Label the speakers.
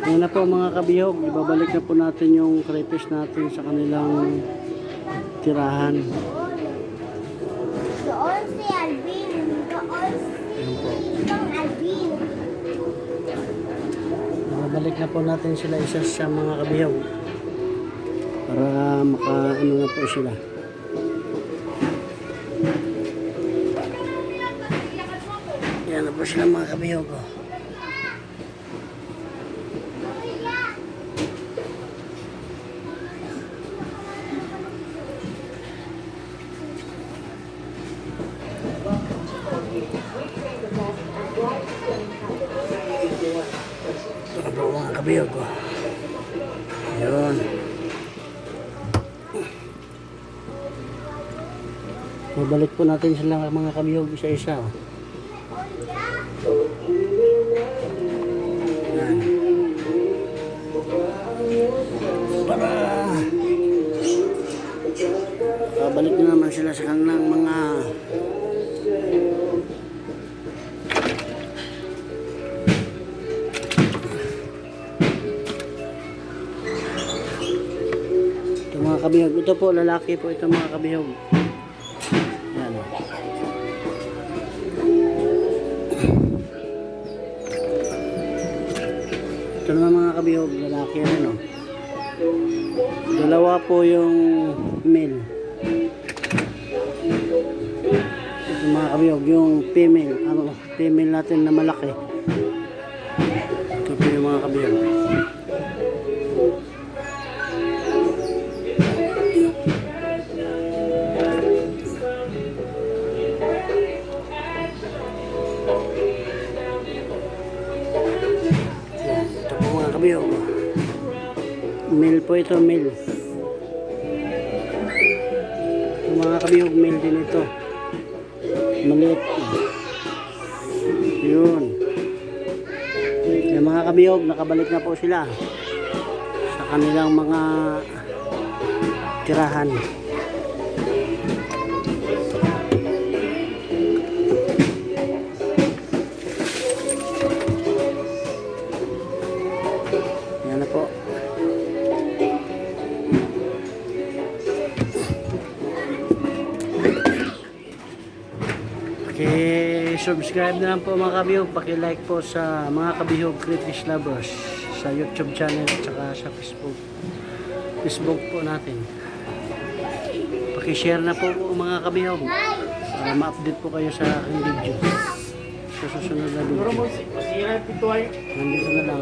Speaker 1: Ngayon na po mga kabihog, ibabalik na po natin yung crayfish natin sa kanilang tirahan.
Speaker 2: Doon si Alvin. Doon si Itong Alvin.
Speaker 1: Ibabalik na po natin sila isa sa mga kabihog para maka-ano na po sila. Yan na po sila mga kabihog. Oh. Ito po mga kabihog ko. Yun. Mabalik po natin sila mga kabihog isa-isa. Yan. Para balik na naman sila sa kanilang mga mga kabihog. Ito po, lalaki po ito mga kabihog. Yan. Ito naman mga kabihog, lalaki rin o. Dalawa po yung male. Ito mga kabihog, yung female. Female natin na malaki. Ito po yung mga kabihog. Kabihog. Male po ito, male. Yung mga kabihog, male din ito. Maliit. Yun. Yung mga kabihog, nakabalik na po sila sa kanilang mga tirahan. Yan na po. Subscribe na lang po mga kabihog. Paki-like po sa mga kabihog crayfish lovers sa YouTube channel at saka sa Facebook po natin. Paki-share na po mga kabihog para ma-update po kayo sa aking video. Sa susunod na video. Nandito na lang.